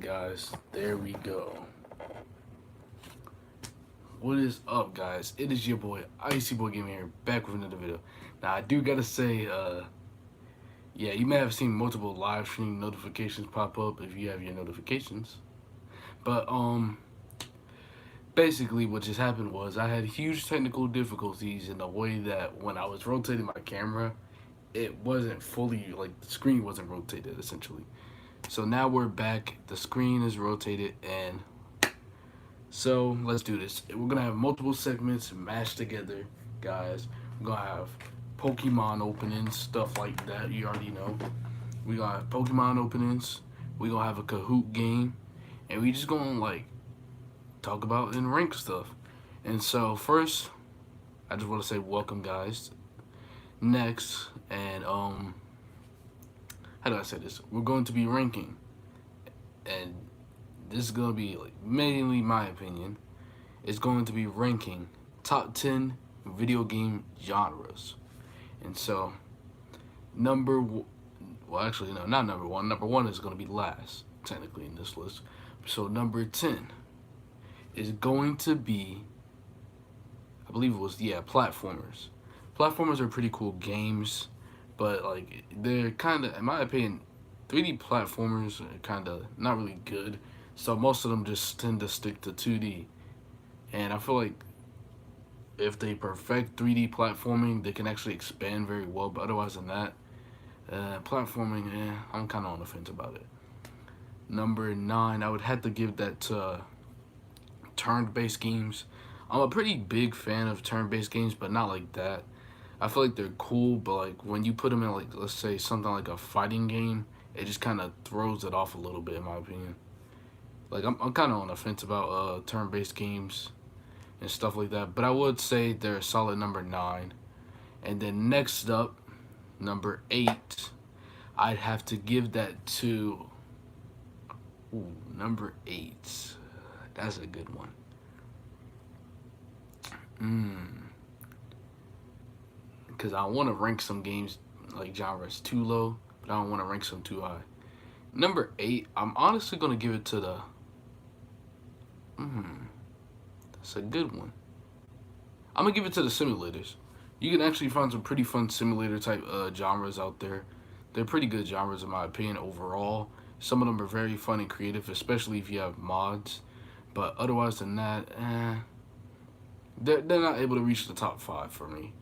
guys, there we go. What is up, guys? It is your boy Icy Boy Gaming here, back with another video. Now I do gotta say, yeah, you may have seen multiple live stream notifications pop up if you have your notifications. But basically what just happened was I had huge technical difficulties in the way that when I was rotating my camera, it wasn't fully, like, the screen wasn't rotated essentially. So now we're back, the screen is rotated, and so let's do this. We're gonna have multiple segments mashed together, guys. We're gonna have Pokemon openings, stuff like that. You already know. We gonna have Pokemon openings. We gonna have a Kahoot game, and we just gonna like talk about and rank stuff. And so first, I just want to say welcome, guys. Next, and how do I say this? We're going to be ranking, and this is gonna be like mainly my opinion. It's going to be ranking top 10 video game genres. And so well, actually no, not number one. Number one is gonna be last technically in this list. So number 10 is going to be, I believe it was, yeah, platformers. Platformers are pretty cool games, but like they're kind of, in my opinion, 3D platformers are kind of not really good. So most of them just tend to stick to 2D. And I feel like if they perfect 3D platforming, they can actually expand very well. But otherwise than that, platforming, I'm kind of on the fence about it. Number 9, I would have to give that to turn-based games. I'm a pretty big fan of turn-based games, but not like that. I feel like they're cool, but like when you put them in, like, let's say something like a fighting game, it just kind of throws it off a little bit, in my opinion. Like I'm kind of on the fence about turn-based games and stuff like that, but I would say they're a solid number 9. And then next up, number 8, I'd have to give that to, number 8. That's a good one. Because I want to rank some games like genres too low, but I don't want to rank some too high. Number 8, I'm honestly gonna give it to the. That's a good one. I'm gonna give it to the simulators. You can actually find some pretty fun simulator type genres out there. They're pretty good genres in my opinion overall. Some of them are very fun and creative, especially if you have mods. But otherwise than that, they're not able to reach the top 5 for me.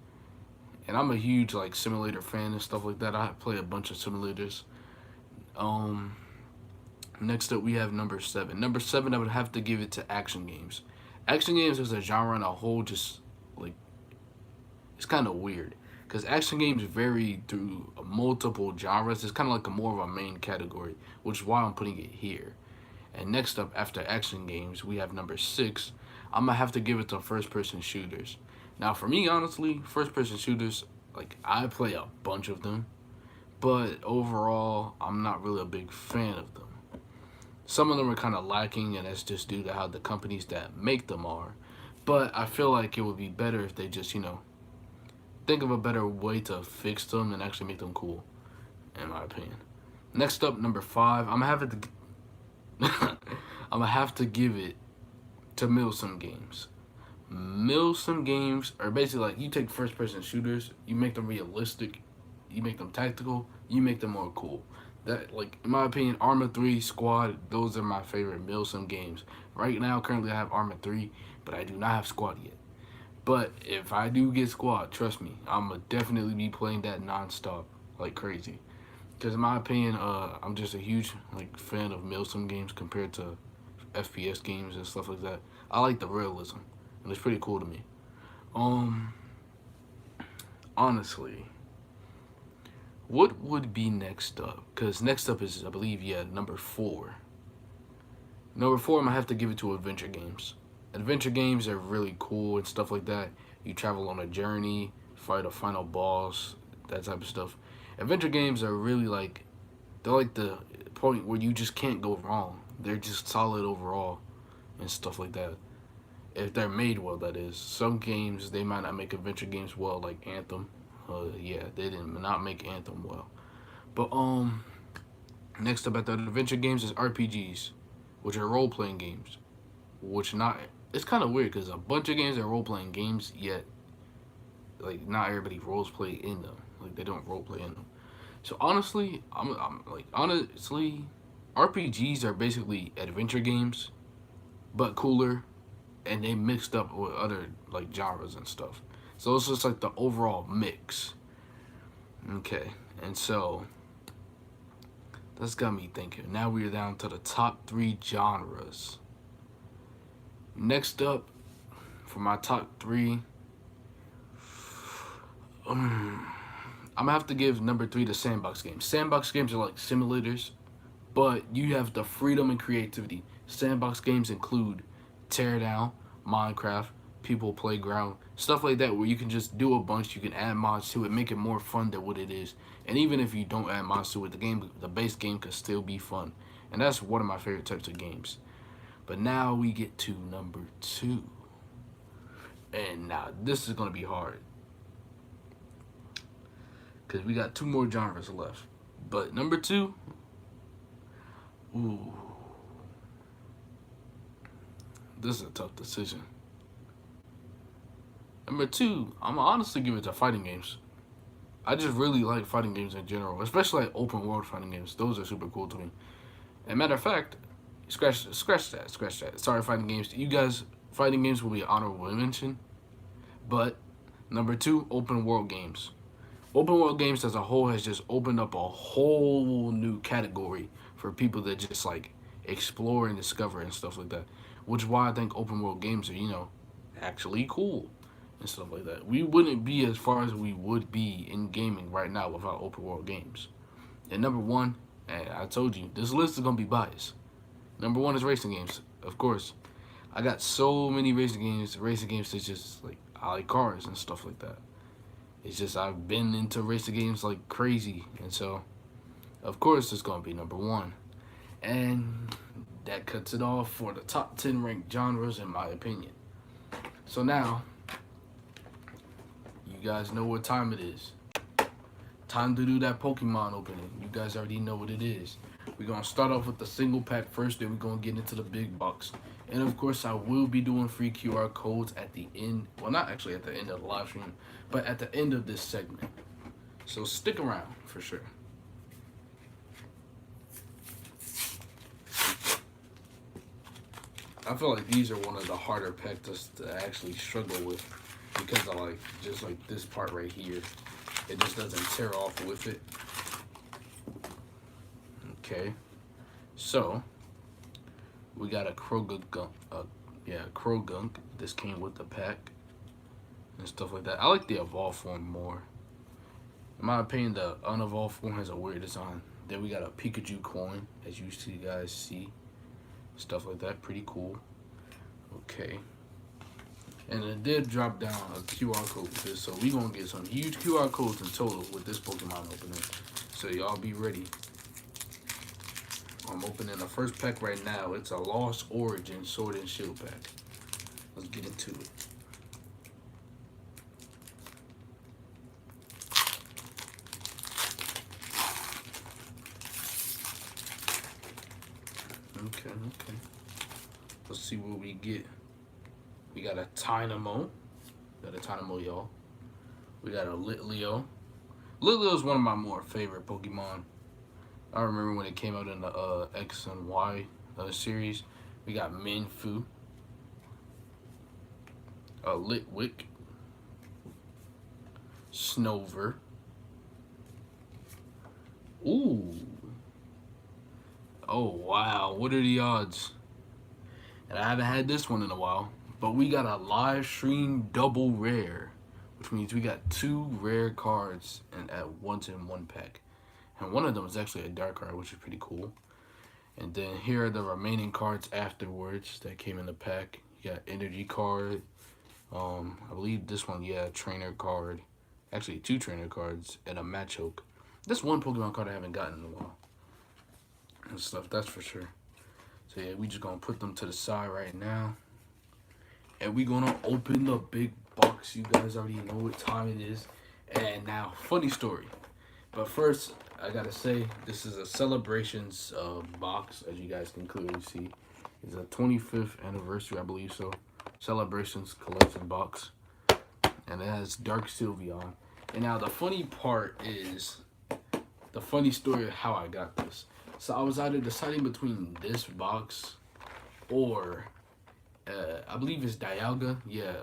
And I'm a huge like simulator fan and stuff like that. I play a bunch of simulators. Next up we have number 7. Number 7, I would have to give it to action games. Action games as a genre in a whole, just like, it's kind of weird because action games vary through multiple genres. It's kind of like more of a main category, which is why I'm putting it here. And next up after action games, we have number 6. I'm gonna have to give it to first-person shooters. Now for me, honestly, first-person shooters, like, I play a bunch of them, but overall I'm not really a big fan of them. Some of them are kind of lacking, and that's just due to how the companies that make them are. But I feel like it would be better if they just, think of a better way to fix them and actually make them cool, in my opinion. Next up, number 5, I'm gonna have to give it to Milsim games. Milsim games are basically like, you take first-person shooters, you make them realistic, you make them tactical, you make them more cool. That, like, in my opinion, Arma 3, Squad, those are my favorite Milsim games. Right now, currently I have Arma 3, but I do not have Squad yet. But if I do get Squad, trust me, I'm gonna definitely be playing that non-stop like crazy. Because in my opinion, I'm just a huge like fan of Milsim games compared to FPS games and stuff like that. I like the realism, and it's pretty cool to me. Honestly, what would be next up? Because next up is, I believe, yeah, number 4. Number 4, I'm gonna have to give it to adventure games. Adventure games are really cool and stuff like that. You travel on a journey, fight a final boss, that type of stuff. Adventure games are really like, they're like the point where you just can't go wrong. They're just solid overall and stuff like that. If they're made well, that is. Some games, they might not make adventure games well, like Anthem. Yeah, they did not make Anthem well. But next up at the adventure games is RPGs. which are role-playing games. Which not, it's kind of weird because a bunch of games are role-playing games, yet like not everybody roles play in them. Like they don't role play in them. So honestly, I'm like honestly, RPGs are basically adventure games, but cooler, and they mixed up with other like genres and stuff. So it's just like the overall mix. Okay, and so that's got me thinking. Now we're down to the top 3 genres. Next up, for my top 3, I'm gonna have to give number 3 to sandbox games. Sandbox games are like simulators, but you have the freedom and creativity. Sandbox games include Teardown, Minecraft, People Playground, stuff like that, where you can just do a bunch. You can add mods to it, make it more fun than what it is. And even if you don't add mods to it, the base game could still be fun. And that's one of my favorite types of games. But now we get to number 2, and now this is gonna be hard because we got 2 more genres left. But number 2, ooh, this is a tough decision. Number 2, I'm gonna honestly give it to fighting games. I just really like fighting games in general, especially like open world fighting games. Those are super cool to me. And matter of fact, scratch that. Sorry, fighting games. You guys, fighting games will be an honorable mention. But number 2, open world games. Open world games as a whole has just opened up a whole new category for people that just like explore and discover and stuff like that. Which is why I think open world games are, actually cool and stuff like that. We wouldn't be as far as we would be in gaming right now without open world games. And number 1, and I told you, this list is going to be biased. Number 1 is racing games, of course. I got so many racing games that's just like, I like cars and stuff like that. It's just I've been into racing games like crazy, and so of course it's gonna be number 1. And that cuts it off for the top 10 ranked genres in my opinion. So now you guys know what time it is. Time to do that Pokemon opening. You guys already know what it is. We're gonna start off with the single pack first, then we're gonna get into the big box. And of course, I will be doing free QR codes at the end. Well, not actually at the end of the live stream, but at the end of this segment. So stick around for sure. I feel like these are one of the harder packs to actually struggle with because I like just like this part right here. It just doesn't tear off with it. Okay, so we got a Krogunk. Krogunk. This came with the pack and stuff like that. I like the evolved form more. In my opinion, the unevolved form has a weird design. Then we got a Pikachu coin, as you guys see. Stuff like that, pretty cool. Okay. And it did drop down a QR code with this, so we gonna get some huge QR codes in total with this Pokemon opening. So y'all be ready. I'm opening the first pack right now. It's a Lost Origin Sword and Shield pack. Let's get into it. Okay. Let's see what we get. We got a Tynamo. Y'all. We got a Litleo. Litleo is one of my more favorite Pokemon. I remember when it came out in the X and Y series. We got Minfu. Litwick. Snover. Ooh. Oh, wow. What are the odds? And I haven't had this one in a while. But we got a live stream double rare, which means we got 2 rare cards and at once in one pack. And one of them is actually a dark card, which is pretty cool. And then here are the remaining cards afterwards that came in the pack. You got energy card. I believe this one, trainer card. Actually, 2 trainer cards and a Machoke. This one Pokemon card I haven't gotten in a while. And stuff, that's for sure. So yeah, we just gonna put them to the side right now. And we gonna open the big box. You guys already know what time it is. And now, funny story. But first, I gotta say, this is a Celebrations box, as you guys can clearly see. It's a 25th anniversary, I believe so. Celebrations collection box. And it has Dark Sylveon. And now the funny part is the funny story of how I got this. So I was either deciding between this box or I believe it's Dialga. Yeah,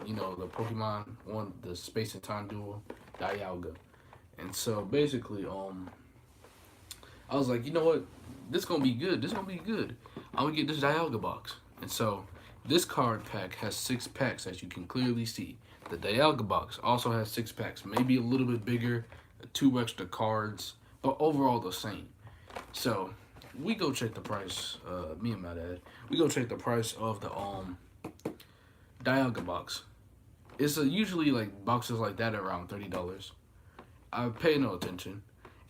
you know, the Pokemon one, the Space and Time duel, Dialga. And so basically, I was like, you know what? This gonna be good. This gonna be good. I'm gonna get this Dialga box. And so this card pack has 6 packs, as you can clearly see. The Dialga box also has 6 packs, maybe a little bit bigger, 2 extra cards, but overall the same. So we go check the price. Me and my dad, we go check the price of the Dialga box. It's usually like boxes like that around $30. I pay no attention,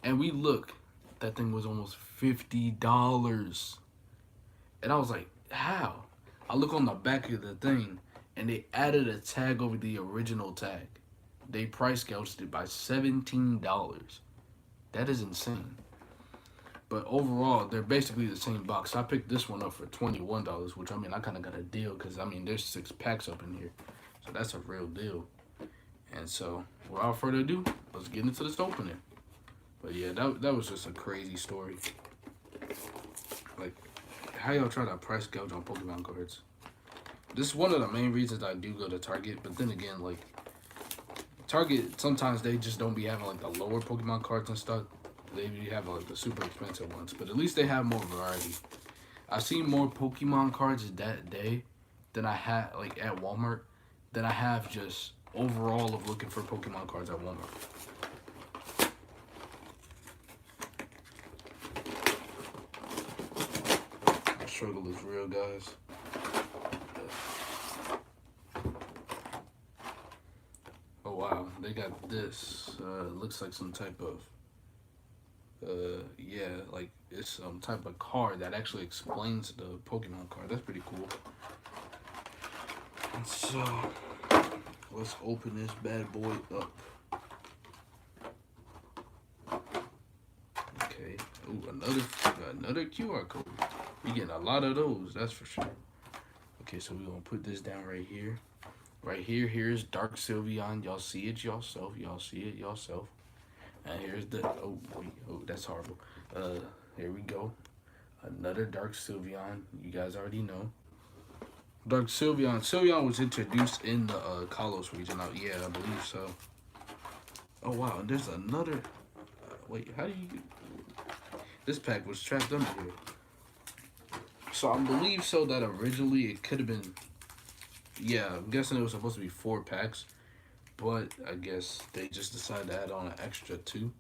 and we look. That thing was almost $50, and I was like, how? I look on the back of the thing, and they added a tag over the original tag. They price gouged it by $17. That is insane. But overall, they're basically the same box. I picked this one up for $21, which I mean, I kind of got a deal because I mean, there's 6 packs up in here, so that's a real deal. And so, without further ado, let's get into this opening. But yeah, that was just a crazy story. Like, how y'all try to price gouge on Pokemon cards? This is one of the main reasons I do go to Target. But then again, like, Target, sometimes they just don't be having, like, the lower Pokemon cards and stuff. They be having, like, the super expensive ones. But at least they have more variety. I've seen more Pokemon cards that day than I had, like, at Walmart, than I have just overall of looking for Pokemon cards at Walmart. The struggle is real, guys. Oh wow, they got this. Looks like some type of yeah, like it's some type of card that actually explains the Pokemon card. That's pretty cool. And so let's open this bad boy up. Okay. Ooh, another QR code. We getting a lot of those, that's for sure. Okay, so we're gonna put this down right here. Right here, here's Dark Sylveon. Y'all see it yourself. Y'all see it yourself. And here's the oh wait, oh that's horrible. Here we go. Another Dark Sylveon. You guys already know. Dark Sylveon. Sylveon was introduced in the Kalos region. Yeah, I believe so. Oh wow, and there's another. Wait, how do you? This pack was trapped under here. So I believe so that originally it could have been. Yeah, I'm guessing it was supposed to be 4 packs, but I guess they just decided to add on an extra 2.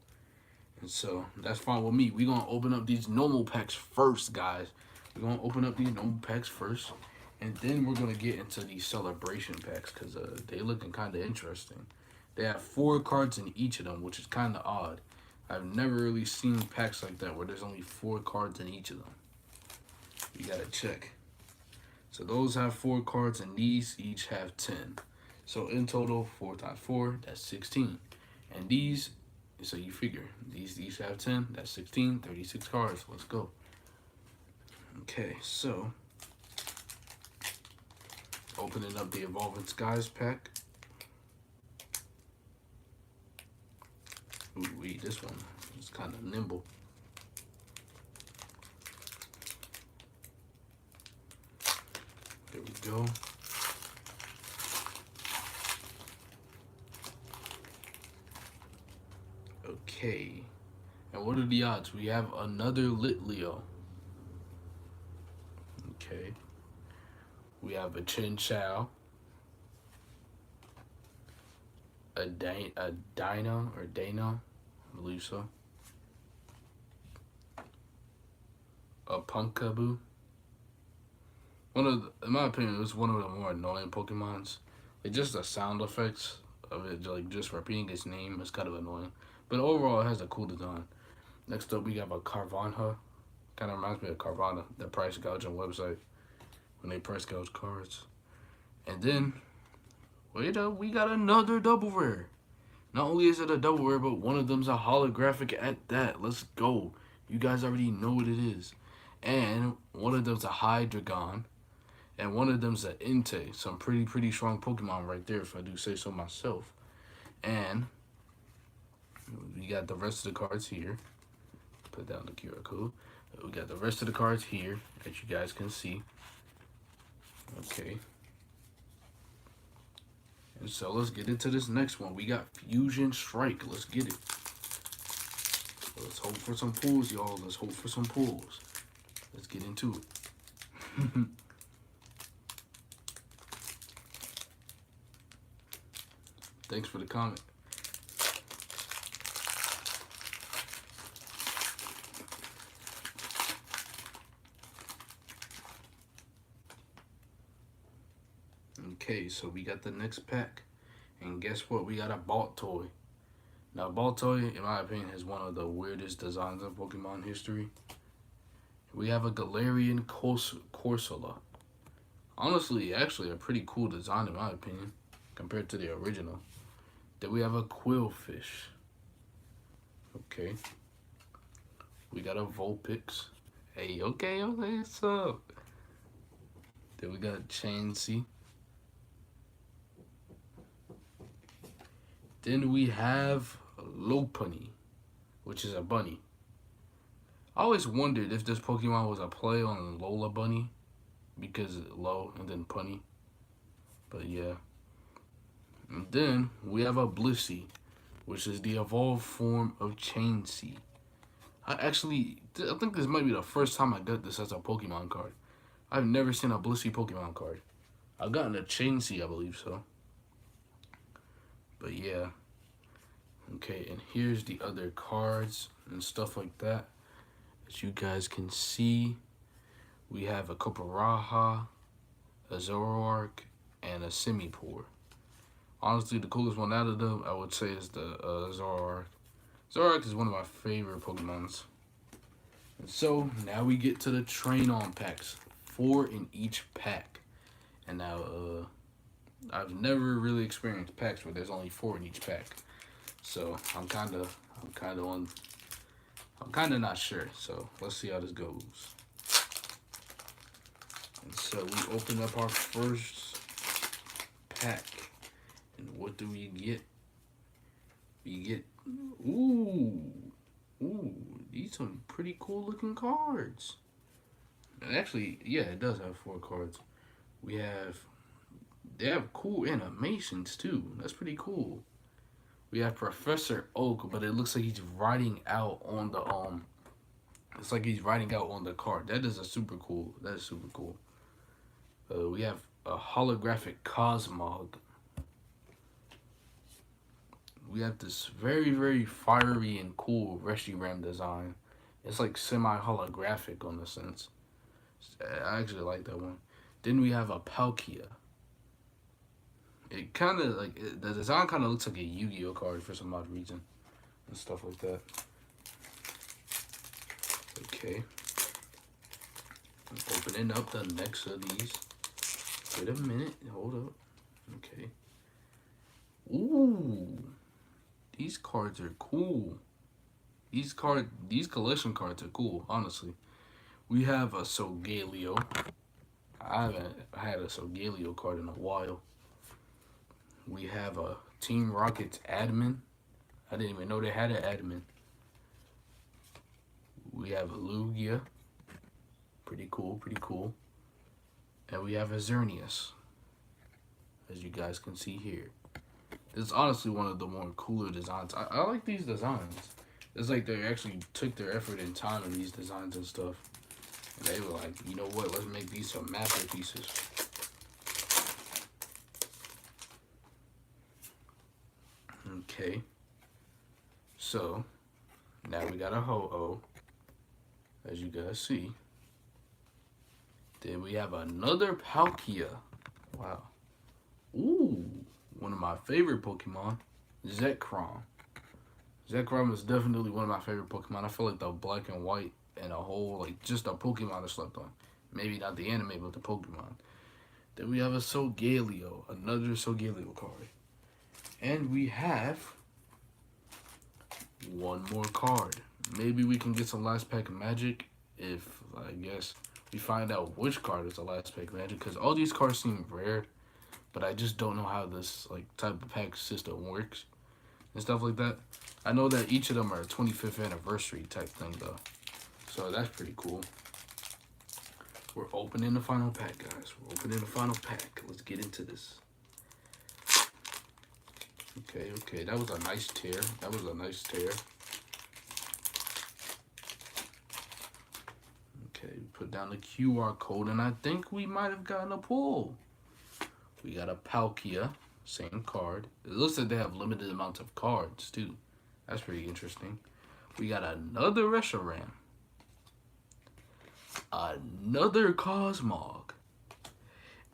And so that's fine with me. We're gonna open up these normal packs first, guys. We're gonna open up these normal packs first, and then we're gonna get into these celebration packs because they looking kind of interesting. They have 4 cards in each of them, which is kind of odd. I've never really seen packs like that where there's only 4 cards in each of them. You gotta check. So those have 4 cards, and these each have 10. So in total, 4 times 4, that's 16. And these, so you figure, these each have 10, that's 16, 36 cards. Let's go. Okay, so opening up the Evolving Skies pack. Ooh, wait, this one is kind of nimble. There we go. Okay. And what are the odds? We have another Litleo. Okay. We have a Chinchou. A Dino, I believe so. A Punkaboo. In my opinion, it's one of the more annoying Pokemons. Like just the sound effects of it, like just repeating its name is kind of annoying. But overall, it has a cool design. Next up, we have a Carvanha. Kind of reminds me of Carvana, the price gouging website when they price gouge cards. And then, wait up, we got another double rare. Not only is it a double rare, but one of them's a holographic at that. Let's go. You guys already know what it is. and one of them's a Hydreigon, and one of them's an Entei. Some pretty strong Pokemon right there, if I do say so myself. And we got the rest of the cards here. Put down the QR code. We got the rest of the cards here that you guys can see. Okay. And so let's get into this next one. We got Fusion Strike. Let's get it. Let's hope for some pulls, y'all. Let's hope for some pulls. Let's get into it. Thanks for the comment. Okay, so we got the next pack. And guess what? We got a Baltoy. Now, Baltoy, in my opinion, is one of the weirdest designs in Pokemon history. We have a Galarian Corsola. Honestly, actually a pretty cool design in my opinion, compared to the original. Then we have a Quillfish. Okay. We got a Vulpix. Hey, okay, what's up? Then we got Chansey. Then we have Lopunny, which is a bunny. I always wondered if this Pokemon was a play on Lola Bunny, because low and then punny. But yeah. And then we have a Blissey, which is the evolved form of Chansey. I think this might be the first time I got this as a Pokemon card. I've never seen a Blissey Pokemon card. I've gotten a Chansey, I believe so. But yeah. Okay, and here's the other cards and stuff like that. As you guys can see, we have a Copperajah, a Zoroark, and a Simipour. Honestly, the coolest one out of them, I would say, is the Zoroark. Zoroark is one of my favorite Pokemons. And so, now we get to the Train-On packs. 4 in each pack. And now, I've never really experienced packs where there's only 4 in each pack. So, I'm kind of not sure. So, let's see how this goes. And so, we open up our first pack. And what do we get? We get, ooh, these some pretty cool looking cards. And actually, yeah, it does have 4 cards. They have cool animations too. That's pretty cool. We have Professor Oak, but it looks like he's writing out on the it's like he's writing out on the card. That is super cool. That is super cool. We have a holographic Cosmog. We have this very fiery and cool Reshiram design. It's like semi-holographic on the sense. I actually like that one. Then we have a Palkia. It kind of like, the design kind of looks like a Yu-Gi-Oh card for some odd reason. And stuff like that. Okay. I'm opening up the next of these. Wait a minute. Hold up. Okay. Ooh. These cards are cool. These collection cards are cool, honestly. We have a Solgaleo. I haven't had a Solgaleo card in a while. We have a Team Rocket's admin. I didn't even know they had an admin. We have a Lugia. Pretty cool. And we have a Xerneas, as you guys can see here. It's honestly one of the more cooler designs. I like these designs. It's like they actually took their effort and time in these designs and stuff. And they were like, you know what, let's make these some masterpieces. Okay. So, now we got a Ho-Oh, as you guys see. Then we have another Palkia. Wow. Ooh. One of my favorite Pokemon, Zekrom. Zekrom is definitely one of my favorite Pokemon. I feel like the black and white and a whole, like, just a Pokemon I slept on. Maybe not the anime, but the Pokemon. Then we have a Solgaleo, another Solgaleo card. And we have one more card. Maybe we can get some last pack of magic if I guess we find out which card is the last pack magic, because all these cards seem rare, but I just don't know how this like type of pack system works and stuff like that. I know that each of them are 25th anniversary type thing though, so that's pretty cool. We're opening the final pack, guys. We're opening the final pack. Let's get into this. Okay, that was a nice tear. That was a nice tear. Okay, put down the QR code, and I think we might have gotten a pull. We got a Palkia, same card. It looks like they have limited amounts of cards, too. That's pretty interesting. We got another Reshiram. Another Cosmog.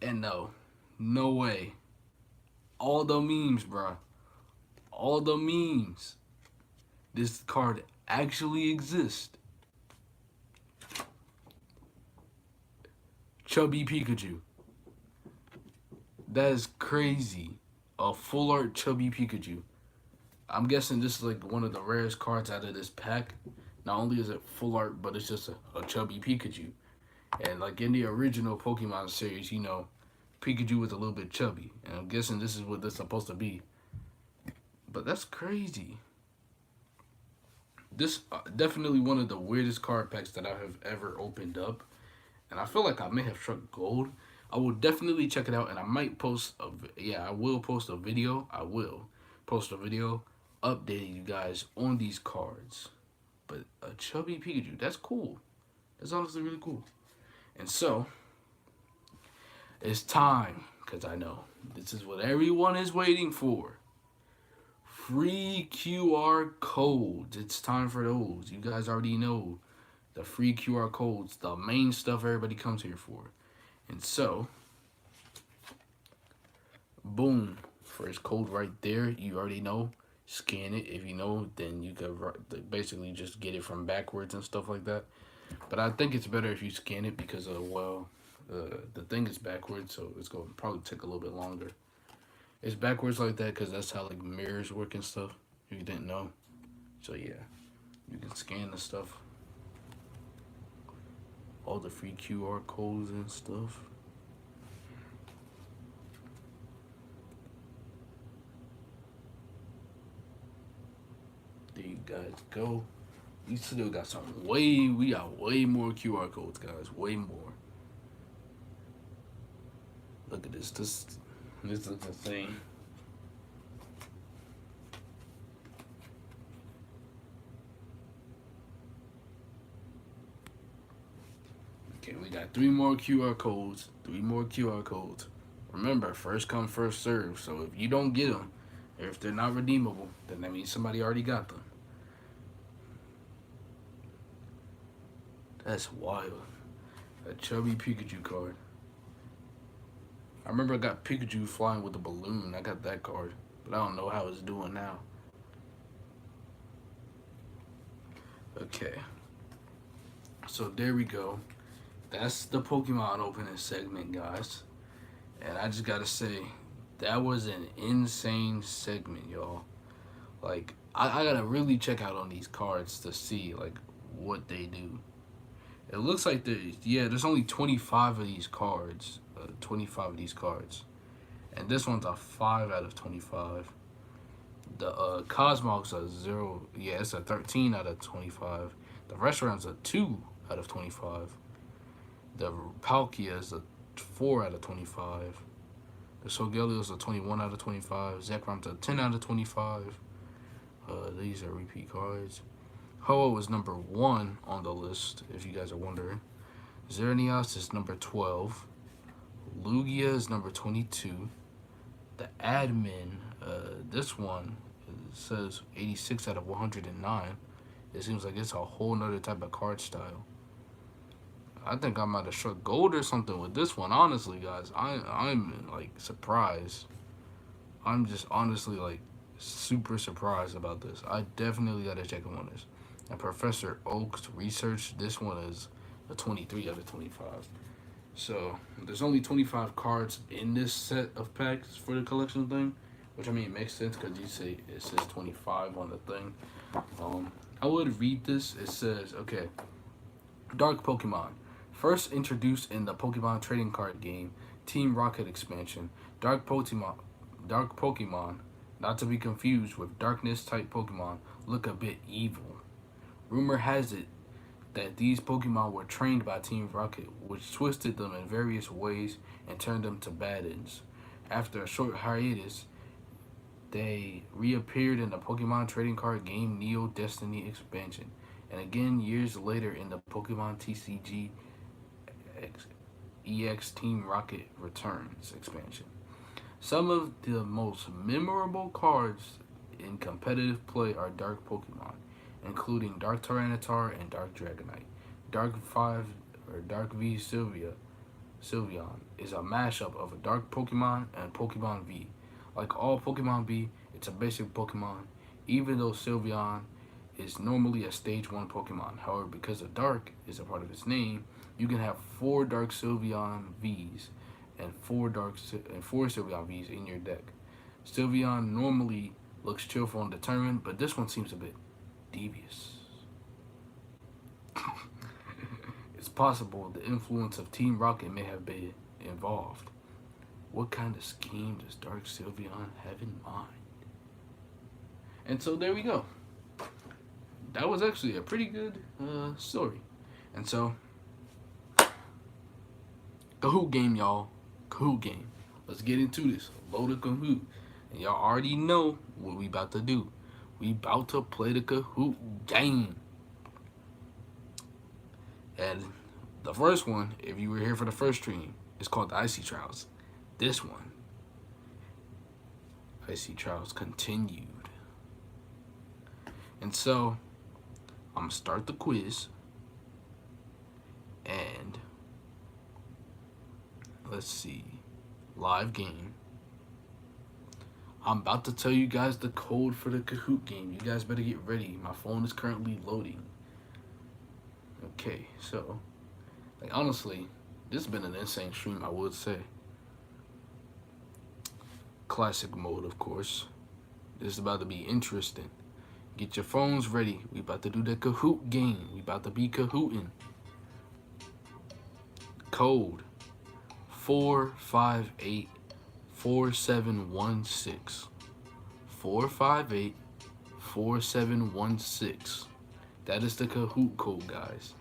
And no way. All the memes, bro. All the memes. This card actually exists. Chubby Pikachu. That is crazy. A full art Chubby Pikachu. I'm guessing this is like one of the rarest cards out of this pack. Not only is it full art, but it's just a Chubby Pikachu. And like in the original Pokemon series, you know, Pikachu was a little bit chubby. And I'm guessing this is what this is supposed to be. But that's crazy. This definitely one of the weirdest card packs that I have ever opened up. And I feel like I may have struck gold. I will definitely check it out, and I might post I will post a video. I will post a video updating you guys on these cards. But a Chubby Pikachu, that's cool. That's honestly really cool. And so, it's time, because I know this is what everyone is waiting for. Free QR codes. It's time for those. You guys already know the free QR codes, the main stuff everybody comes here for. And so, boom, first code right there. You already know. Scan it. If you know, then you can basically just get it from backwards and stuff like that. But I think it's better if you scan it because the thing is backwards, so it's going to probably take a little bit longer. It's backwards like that because that's how like mirrors work and stuff, if you didn't know. So yeah, you can scan the stuff. All the free QR codes and stuff. There you guys go. We still got we got way more QR codes, guys. Way more. Look at this. This looks insane. Okay, we got 3 more QR codes. 3 more QR codes. Remember, first come, first serve. So if you don't get them, or if they're not redeemable, then that means somebody already got them. That's wild. A Chubby Pikachu card. I remember I got Pikachu flying with a balloon. I got that card, but I don't know how it's doing now. Okay. So there we go. That's the Pokemon opening segment, guys. And I just gotta say, that was an insane segment, y'all. Like, I gotta really check out on these cards to see, like, what they do. It looks like there's only 25 of these cards. 25 of these cards. And this one's a 5 out of 25. The Cosmog's a 0. Yeah, it's a 13 out of 25. The Reshiram's a 2 out of 25. The Palkia is a 4 out of 25. The Solgaleo a 21 out of 25. Zekram's a 10 out of 25. These are repeat cards. Ho-Oh is number 1 on the list, if you guys are wondering. Xerneas is number 12. Lugia is number 22. The admin, this one says 86 out of 109. It seems like it's a whole nother type of card style. I think I might have struck gold or something with this one, honestly, guys. I'm like surprised. I'm just honestly like super surprised about this. I definitely gotta check him on this. And Professor Oak's research, this one is a 23 out of 25. So there's only 25 cards in this set of packs for the collection thing, which I mean it makes sense because you say it says 25 on the thing. I would read this. It says, okay, Dark Pokemon. First introduced in the Pokemon trading card game Team Rocket expansion, Dark Pokemon, not to be confused with Darkness type Pokemon, look a bit evil. Rumor has it that these Pokemon were trained by Team Rocket, which twisted them in various ways and turned them to bad ends. After a short hiatus, they reappeared in the Pokemon trading card game Neo Destiny expansion, and again years later in the Pokemon TCG EX Team Rocket Returns expansion. Some of the most memorable cards in competitive play are Dark Pokemon, including Dark Tyranitar and Dark Dragonite. Dark 5 or Dark V Sylveon is a mashup of a Dark Pokemon and Pokemon V. Like all Pokemon V, it's a basic Pokemon, even though Sylveon is normally a Stage 1 Pokemon. However, because of Dark is a part of its name, you can have 4 Dark Sylveon Vs and 4 Sylveon Vs in your deck. Sylveon normally looks cheerful and determined, but this one seems a bit devious. It's possible the influence of Team Rocket may have been involved. What kind of scheme does Dark Sylveon have in mind? And so there we go. That was actually a pretty good story. And so, Kahoot game, y'all. Kahoot game. Let's get into this. Load of Kahoot. And y'all already know what we about to do. We about to play the Kahoot game. And the first one, if you were here for the first stream, is called the Icy Trials. This one, Icy Trials Continued. And so, I'm going to start the quiz. And let's see. Live game. I'm about to tell you guys the code for the Kahoot game. You guys better get ready. My phone is currently loading. Okay, so, like, honestly, this has been an insane stream, I would say. Classic mode, of course. This is about to be interesting. Get your phones ready. We about to do the Kahoot game. We about to be Kahooting. Code 458-4716. 458-4716. That is the Kahoot code, guys.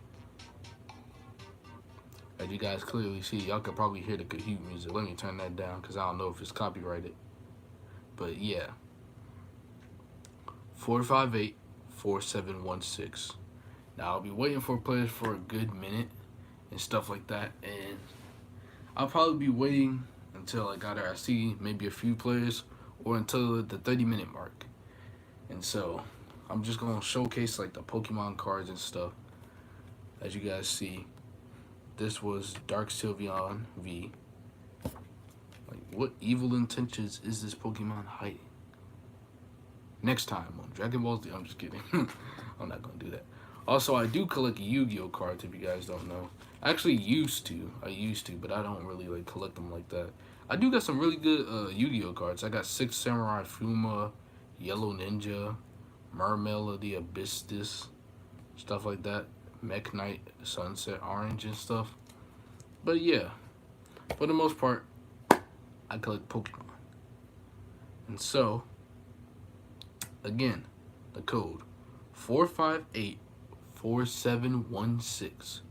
As you guys clearly see, y'all could probably hear the Kahoot music. Let me turn that down because I don't know if it's copyrighted. But yeah. 458-4716. Now I'll be waiting for players for a good minute and stuff like that. And I'll probably be waiting until like either I see maybe a few players or until the 30-minute mark. And so I'm just gonna showcase like the Pokemon cards and stuff. As you guys see, this was Dark Sylveon V. Like, what evil intentions is this Pokemon hiding? Next time on Dragon Ball Z. I'm just kidding. I'm not gonna do that. Also, I do collect Yu-Gi-Oh cards if you guys don't know. I actually used to, but I don't really like collect them like that. I do got some really good Yu-Gi-Oh cards. I got 6 Samurai Fuma, Yellow Ninja, Mermelody Abystis, stuff like that. Mech Knight, Sunset Orange and stuff. But yeah, for the most part, I collect Pokemon. And so, again, the code 458-4716.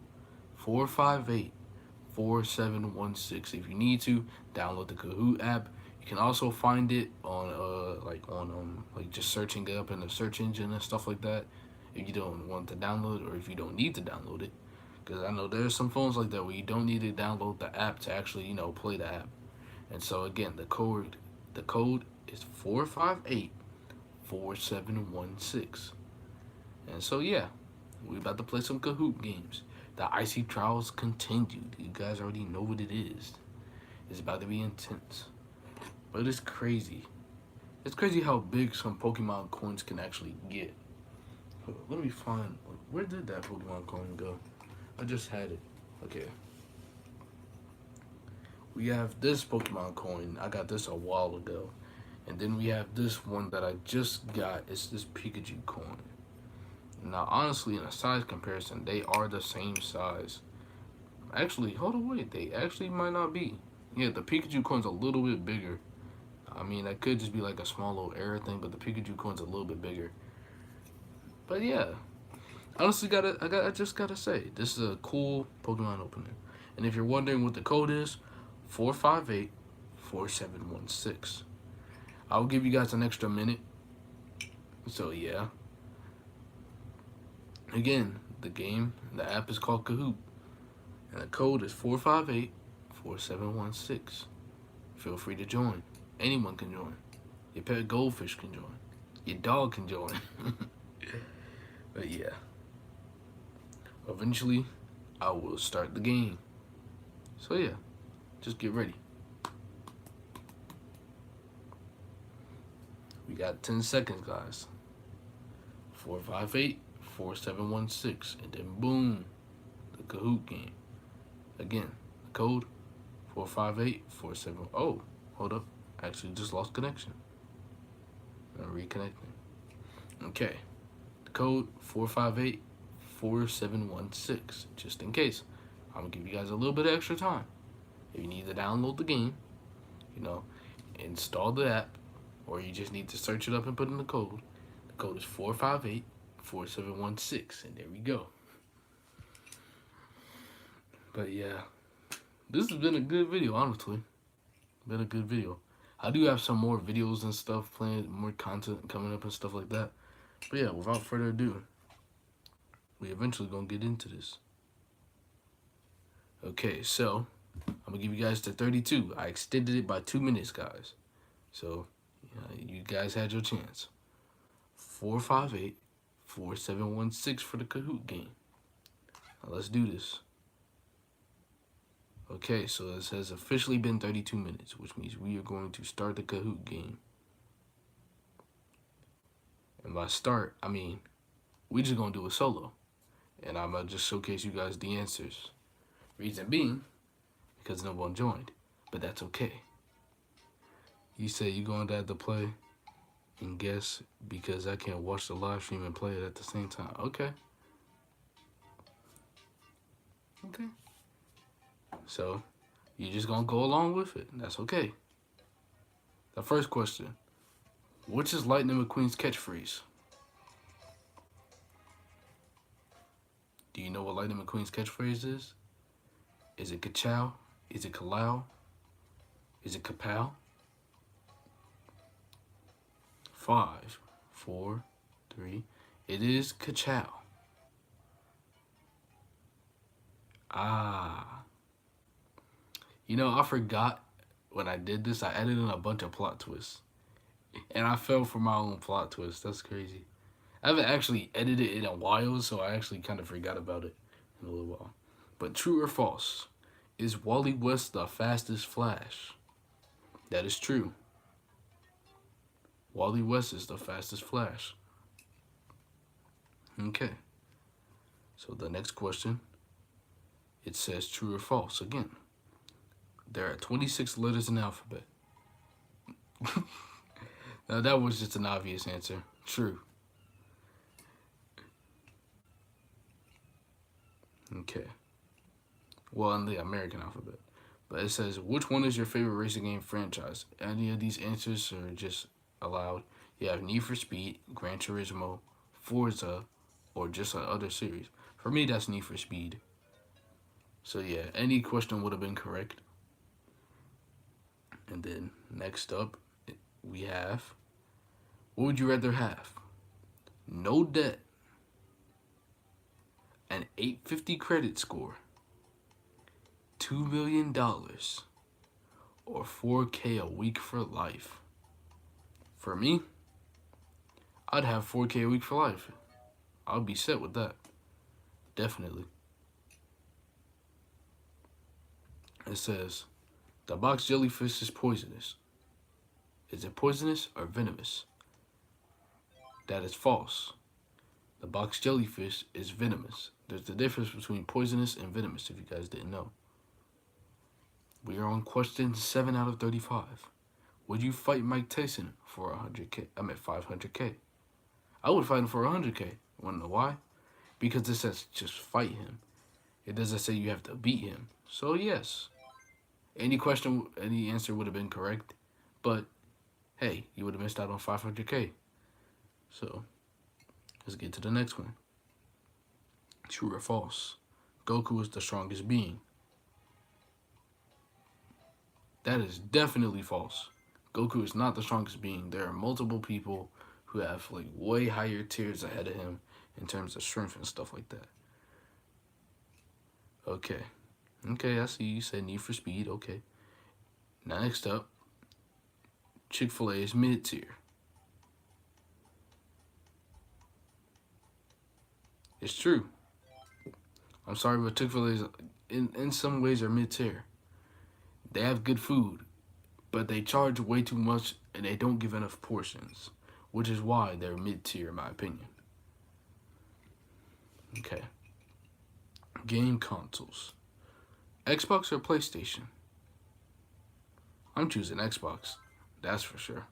458-4716. If you need to, download the Kahoot app. You can also find it on like just searching it up in the search engine and stuff like that. If you don't want to download it or if you don't need to download it, because I know there's some phones like that where you don't need to download the app to actually play the app. And so again, the code is 458-4716. And so yeah, we about to play some Kahoot games. The Icy Trials Continued. You guys already know what it is. It's about to be intense. But it's crazy. It's crazy how big some Pokemon coins can actually get. Let me find, where did that Pokemon coin go? I just had it. Okay. We have this Pokemon coin. I got this a while ago. And then we have this one that I just got. It's this Pikachu coin. Now, honestly, in a size comparison, they are the same size. Actually, hold on, wait. They actually might not be. Yeah, the Pikachu coin's a little bit bigger. I mean, that could just be like a small little error thing, but the Pikachu coin's a little bit bigger. But yeah, honestly, I just gotta say, this is a cool Pokemon opener. And if you're wondering what the code is, 458-4716. I'll give you guys an extra minute. So yeah. Again, the app is called Kahoot. And the code is 458-4716. Feel free to join. Anyone can join. Your pet goldfish can join. Your dog can join. But yeah. Eventually, I will start the game. So yeah, just get ready. We got 10 seconds, guys. 458-4716. And then boom, the Kahoot game. Again, the code 458-47. Oh, hold up. Actually just lost connection. I'm reconnecting. Okay. The code 458-4716. Just in case. I'm gonna give you guys a little bit of extra time. If you need to download the game, install the app, or you just need to search it up and put in the code. The code is 458-4716. And there we go. But yeah, this has been a good video, honestly. Been a good video. I do have some more videos and stuff planned, more content coming up and stuff like that. But yeah, without further ado, we eventually gonna get into this. Okay, so I'm gonna give you guys the 32. I extended it by 2 minutes, guys. So you guys had your chance. 458-4716 for the Kahoot game. Now let's do this. Okay, so it has officially been 32 minutes, which means we are going to start the Kahoot game. And by start, I mean, we just gonna do a solo. And I'm gonna just showcase you guys the answers. Reason being, because no one joined. But that's okay. You say you're going to have to play and guess because I can't watch the live stream and play it at the same time. Okay. Okay. So, you're just going to go along with it. That's okay. The first question. Which is Lightning McQueen's catchphrase? Do you know what Lightning McQueen's catchphrase is? Is it ka-chow? Is it kalau? Is it kapow? 5, 4, 3. It is ka-chow. Ah. I forgot when I did this, I added in a bunch of plot twists. And I fell for my own plot twist. That's crazy. I haven't actually edited it in a while, so I actually kind of forgot about it in a little while. But true or false? Is Wally West the fastest Flash? That is true. Wally West is the fastest Flash. Okay. So the next question, it says true or false again. There are 26 letters in the alphabet. Now that was just an obvious answer. True. Okay. Well, in the American alphabet. But it says, which one is your favorite racing game franchise? Any of these answers are just allowed. You have Need for Speed, Gran Turismo, Forza, or just another series. For me, that's Need for Speed. So yeah, any question would have been correct. And then next up, we have, what would you rather have? No debt, an 850 credit score, $2 million, or 4K a week for life? For me, I'd have 4K a week for life. I'll be set with that. Definitely. It says, the box jellyfish is poisonous. Is it poisonous or venomous? That is false. The box jellyfish is venomous. There's a difference between poisonous and venomous, if you guys didn't know. We are on question 7 out of 35. Would you fight Mike Tyson for 100K? I meant 500K. I would fight him for 100K. Wanna know why? Because it says just fight him. It doesn't say you have to beat him. So yes, any answer would have been correct, but hey, you would have missed out on 500K. So let's get to the next one. True or false? Goku is the strongest being. That is definitely false. Goku is not the strongest being. There are multiple people who have like way higher tiers ahead of him in terms of strength and stuff like that. Okay. Okay, I see you said Need for Speed. Okay. Now next up, Chick-fil-A is mid-tier. It's true. I'm sorry, but Chick-fil-A is in some ways are mid-tier. They have good food, but they charge way too much and they don't give enough portions, which is why they're mid-tier in my opinion. Okay. Game consoles. Xbox or PlayStation? I'm choosing Xbox. That's for sure.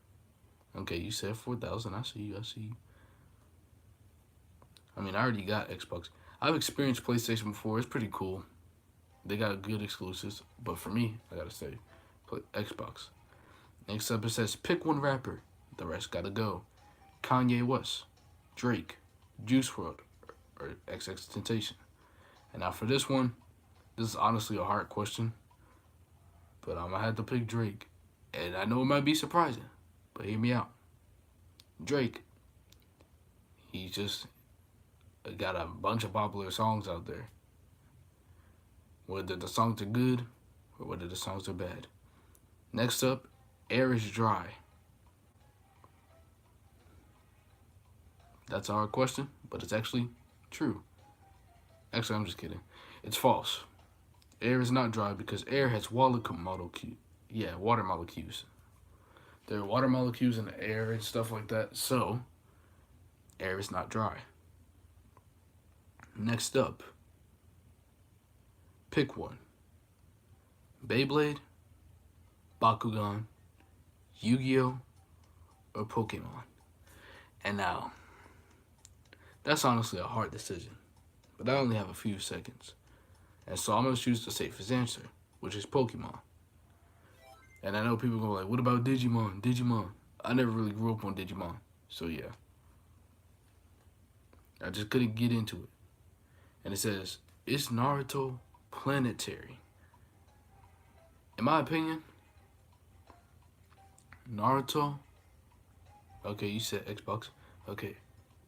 Okay, you said 4,000. I see you. I see you. I mean, I already got Xbox. I've experienced PlayStation before. It's pretty cool. They got good exclusives. But for me, I gotta say, Xbox. Next up, it says pick one rapper. The rest gotta go. Kanye West, Drake, Juice WRLD, or XXXTentacion. And now for this one, this is honestly a hard question, but I'm gonna have to pick Drake. And I know it might be surprising, but hear me out. Drake, he just got a bunch of popular songs out there. Whether the songs are good or whether the songs are bad. Next up, Air is Dry. That's a hard question, but it's actually true. Actually, I'm just kidding. It's false. Air is not dry because air has water molecules. Yeah, water molecules. There are water molecules in the air and stuff like that, so air is not dry. Next up, pick one. Beyblade, Bakugan, Yu-Gi-Oh, or Pokemon. And now, that's honestly a hard decision, but I only have a few seconds. And so I'm going to choose the safest answer, which is Pokemon. And I know people go like, what about Digimon? Digimon. I never really grew up on Digimon, so yeah. I just couldn't get into it. And it says, is Naruto planetary? In my opinion, Naruto, okay, you said Xbox. Okay,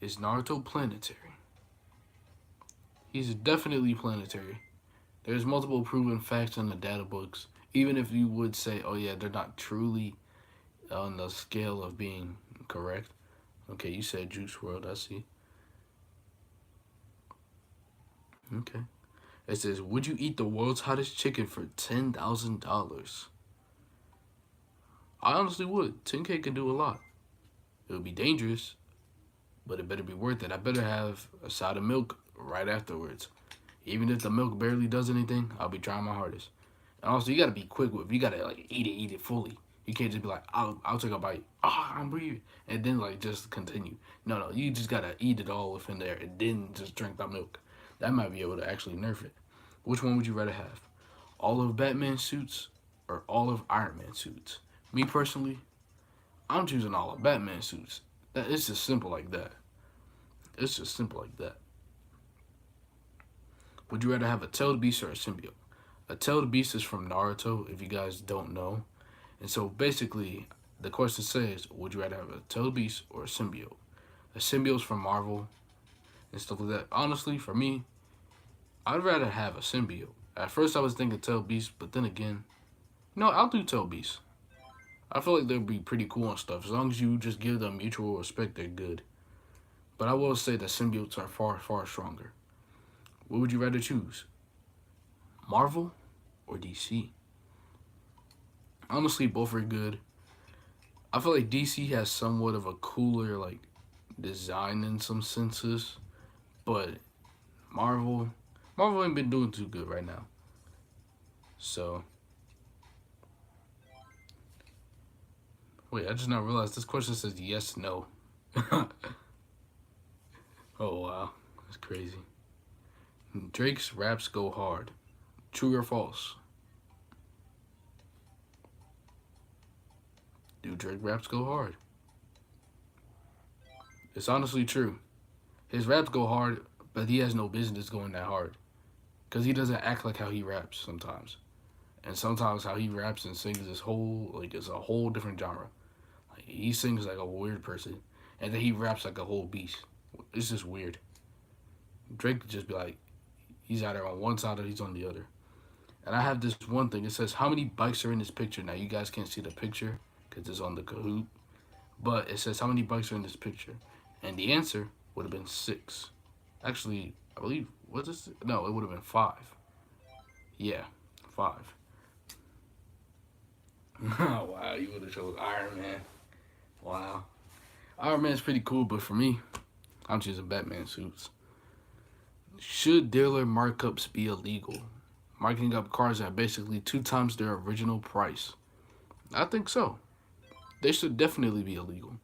is Naruto planetary? He's definitely planetary. There's multiple proven facts in the data books. Even if you would say, oh yeah, they're not truly on the scale of being correct. Okay, you said Juice WRLD, I see. Okay. It says, would you eat the world's hottest chicken for $10,000? I honestly would. 10K could do a lot. It would be dangerous, but it better be worth it. I better have a side of milk right afterwards. Even if the milk barely does anything, I'll be trying my hardest. And also, you gotta be quick with it. You gotta like eat it fully. You can't just be like, I'll take a bite. I'm breathing, and then like just continue. No, you just gotta eat it all within there, and then just drink that milk. That might be able to actually nerf it. Which one would you rather have? All of Batman suits or all of Iron Man suits? Me personally, I'm choosing all of Batman suits. It's just simple like that. It's just simple like that. Would you rather have a tailed beast or a symbiote? A tailed beast is from Naruto, if you guys don't know. And so basically, the question says, would you rather have a tailed beast or a symbiote? A symbiote's from Marvel and stuff like that. Honestly, for me, I'd rather have a symbiote. At first, I was thinking tailed beast, but then again, no, I'll do tailed beast. I feel like they'll be pretty cool and stuff. As long as you just give them mutual respect, they're good. But I will say that symbiotes are far, far stronger. What would you rather choose? Marvel or DC? Honestly, both are good. I feel like DC has somewhat of a cooler like design in some senses, but Marvel ain't been doing too good right now. So wait, I just now realized this question says yes, no. Oh wow, that's crazy. Drake's raps go hard. True or false? Do Drake raps go hard? It's honestly true. His raps go hard, but he has no business going that hard. Because he doesn't act like how he raps sometimes. And sometimes how he raps and sings is whole, like, it's a whole different genre. Like, he sings like a weird person. And then he raps like a whole beast. It's just weird. Drake could just be like, he's either on one side or he's on the other. And I have this one thing. It says, how many bikes are in this picture? Now, you guys can't see the picture because it's on the Kahoot. But it says, how many bikes are in this picture? And the answer would have been 6. Actually, I believe, was this? No, it would have been 5. Yeah, 5. Oh, wow, you would have chose Iron Man. Wow. Iron Man's pretty cool, but for me, I'm choosing Batman suits. Should dealer markups be illegal? Marking up cars at basically 2 times their original price. I think so. They should definitely be illegal.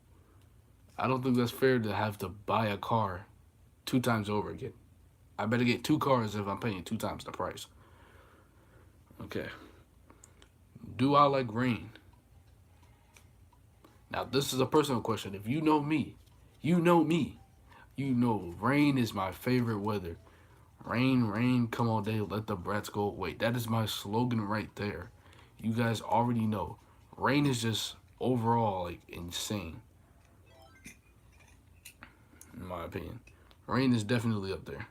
I don't think that's fair to have to buy a car 2 times over again. I better get 2 cars if I'm paying 2 times the price. Okay. Do I like rain? Now, this is a personal question. If you know me, you know me. You know rain is my favorite weather. Rain, rain, come all day, let the brats go away. That is my slogan right there. You guys already know. Rain is just overall like insane. In my opinion. Rain is definitely up there.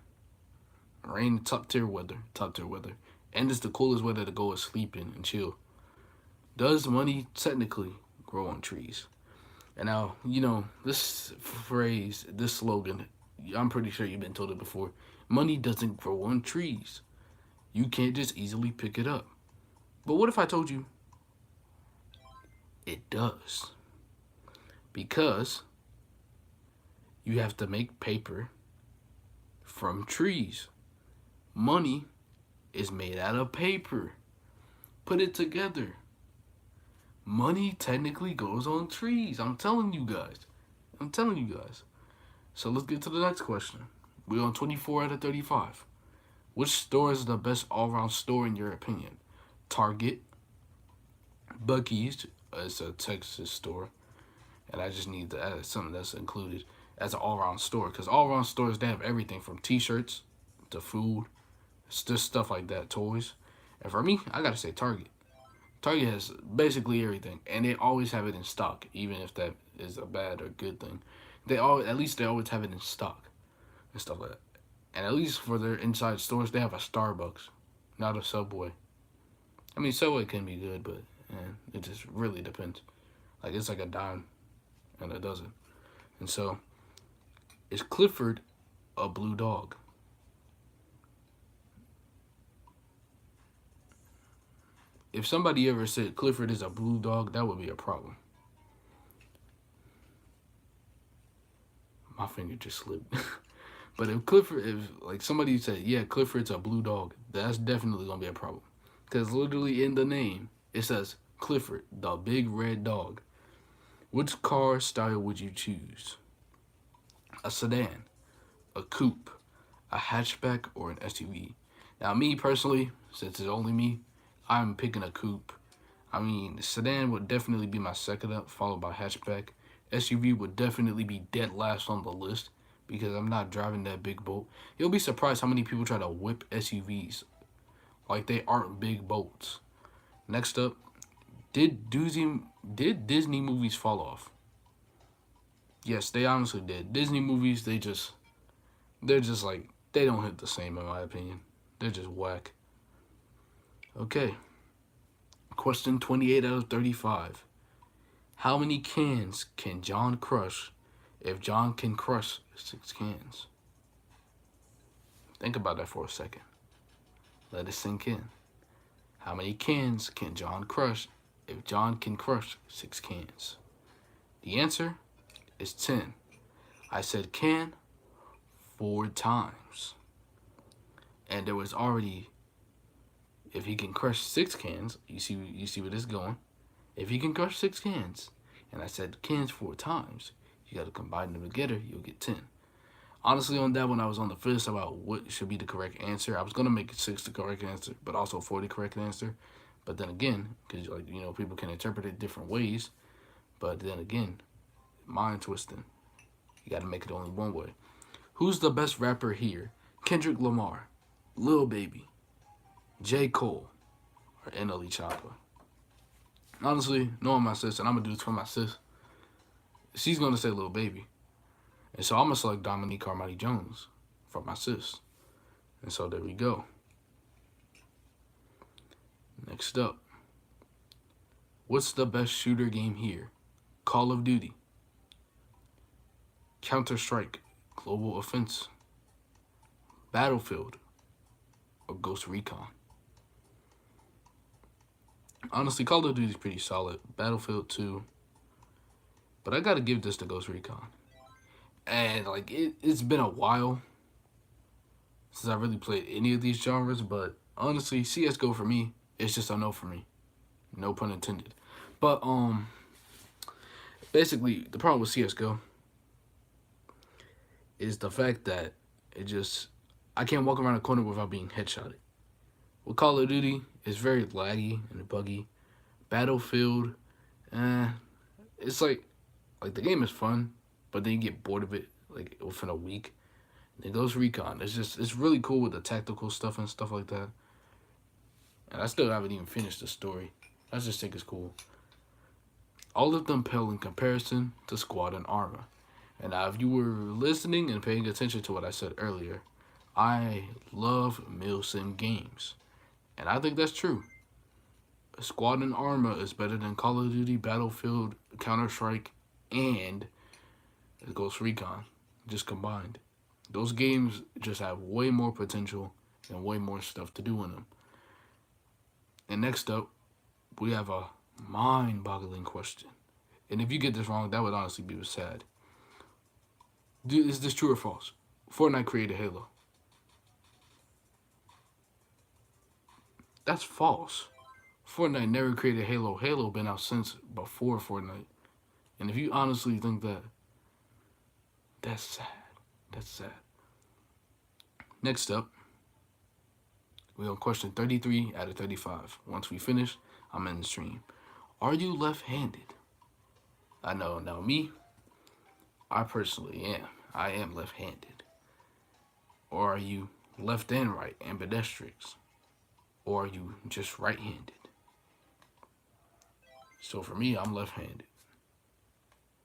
Rain, top tier weather. Top tier weather. And it's the coolest weather to go to sleep in and chill. Does money technically grow on trees? And now, you know, this phrase, this slogan, I'm pretty sure you've been told it before. Money doesn't grow on trees. You can't just easily pick it up. But what if I told you it does? Because you have to make paper from trees. Money is made out of paper. Put it together. Money technically goes on trees. I'm telling you guys. I'm telling you guys. So let's get to the next question. We're on 24 out of 35. Which store is the best all-around store in your opinion? Target, Buc-ee's, it's a Texas store, and I just need to add something that's included as an all-around store, because all-around stores, they have everything from t-shirts to food, it's just stuff like that, toys. And for me, I gotta say Target. Target has basically everything, and they always have it in stock, even if that is a bad or good thing. At least they always have it in stock and stuff like that. And at least for their inside stores, they have a Starbucks, not a Subway. I mean, Subway can be good, but it just really depends. Like, it's like a dime and a dozen. And so, is Clifford a blue dog? If somebody ever said Clifford is a blue dog, that would be a problem. My finger just slipped. But if like somebody said, yeah, Clifford's a blue dog, that's definitely gonna be a problem. Because literally in the name, it says Clifford, the big red dog. Which car style would you choose? A sedan, a coupe, a hatchback, or an SUV? Now, me personally, since it's only me, I'm picking a coupe. I mean, the sedan would definitely be my second up, followed by hatchback. SUV would definitely be dead last on the list because I'm not driving that big boat. You'll be surprised how many people try to whip SUVs like they aren't big boats. Next up, did Disney movies fall off? Yes, they honestly did. Disney movies, they're just like, they don't hit the same in my opinion. They're just whack. Okay. Question 28 out of 35. How many cans can John crush if John can crush 6 cans? Think about that for a second. Let it sink in. How many cans can John crush if John can crush 6 cans? The answer is 10. I said can 4 times. And there was already, if he can crush 6 cans, you see where this is going. If he can crush 6 cans, and I said cans 4 times, you got to combine them together, you'll get 10. Honestly, on that one, I was on the fence about what should be the correct answer. I was gonna make it 6 the correct answer, but also 4 the correct answer. But then again, because like people can interpret it different ways. But then again, mind twisting. You got to make it only one way. Who's the best rapper here? Kendrick Lamar, Lil Baby, J. Cole, or NLE Choppa? Honestly, knowing my sis, and I'm gonna do this for my sis, she's gonna say Lil Baby, and so I'm gonna select Dominique Carmody Jones for my sis. And so there we go. Next up, what's the best shooter game here? Call of Duty, Counter-Strike, Global Offense, Battlefield, or Ghost Recon? Honestly, Call of Duty is pretty solid. Battlefield too. But I gotta give this to Ghost Recon. And like it's been a while since I really played any of these genres, but honestly, CS:GO for me, it's just a no for me. No pun intended. But basically the problem with CS:GO is the fact that I can't walk around a corner without being headshotted. With Call of Duty, it's very laggy and buggy. Battlefield, it's like the game is fun, but then you get bored of it like within a week. And it goes Recon. It's really cool with the tactical stuff and stuff like that. And I still haven't even finished the story. I just think it's cool. All of them pale in comparison to Squad and Arma. And now, if you were listening and paying attention to what I said earlier, I love milsim games. And I think that's true. Squad and Arma is better than Call of Duty, Battlefield, Counter-Strike, and Ghost Recon, just combined. Those games just have way more potential and way more stuff to do in them. And next up, we have a mind-boggling question. And if you get this wrong, that would honestly be sad. Is this true or false? Fortnite created Halo. That's false. Fortnite never created Halo. Halo been out since before Fortnite. And if you honestly think that, that's sad. That's sad. Next up, we're on question 33 out of 35. Once we finish, I'm in the stream. Are you left-handed? I know, now me, I personally am. I am left-handed. Or are you left and right, ambidextrous? Or are you just right-handed? So for me, I'm left-handed.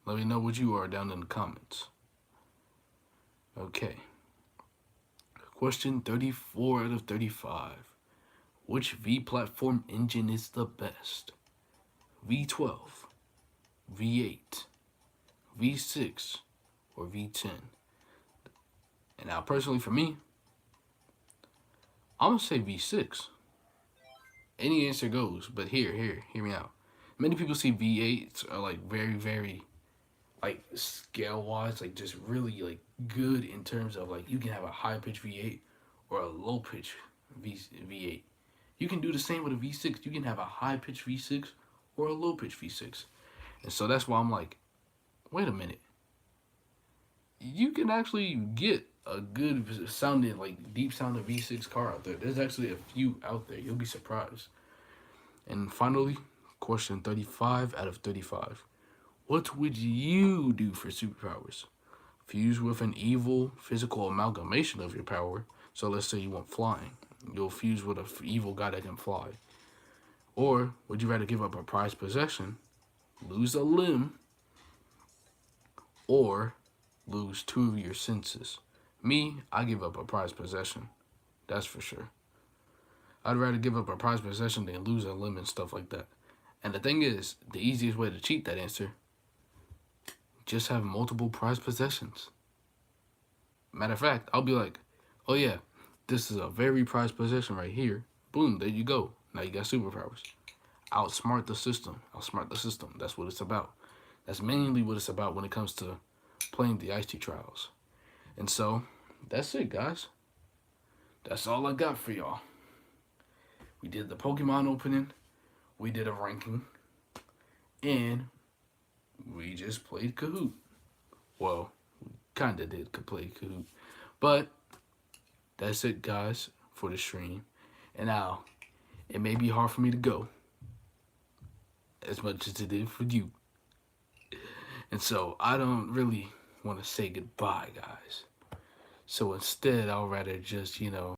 Let me know what you are down in the comments. Okay. Question 34 out of 35. Which V platform engine is the best? V12, V8, V6, or V10? And now personally for me, I'm gonna say V6. Any answer goes, but hear me out. Many people see V8s are like very, like scale wise, like just really like good in terms of like you can have a high pitch V8 or a low pitch V8. You can do the same with a V6. You can have a high pitch V6 or a low pitch V6. And so that's why I'm like, wait a minute. You can actually get a good sounding, like deep sounding V6 car out there. There's actually a few out there. You'll be surprised. And finally, question 35 out of 35. What would you do for superpowers? Fuse with an evil physical amalgamation of your power. So let's say you want flying. You'll fuse with an evil guy that can fly. Or would you rather give up a prized possession, lose a limb, or lose 2 of your senses? Me, I give up a prized possession. That's for sure. I'd rather give up a prized possession than lose a limb and stuff like that. And the thing is, the easiest way to cheat that answer, just have multiple prized possessions. Matter of fact, I'll be like, oh yeah, this is a very prized possession right here. Boom, there you go. Now you got superpowers. Outsmart the system. Outsmart the system. That's what it's about. That's mainly what it's about when it comes to playing the Ice-T trials. And so, that's it, guys. That's all I got for y'all. We did the Pokemon opening. We did a ranking. And we just played Kahoot. Well, kind of did play Kahoot. But that's it, guys, for the stream. And now, it may be hard for me to go as much as it did for you. And so, I don't really want to say goodbye, guys. So instead, I'll rather just,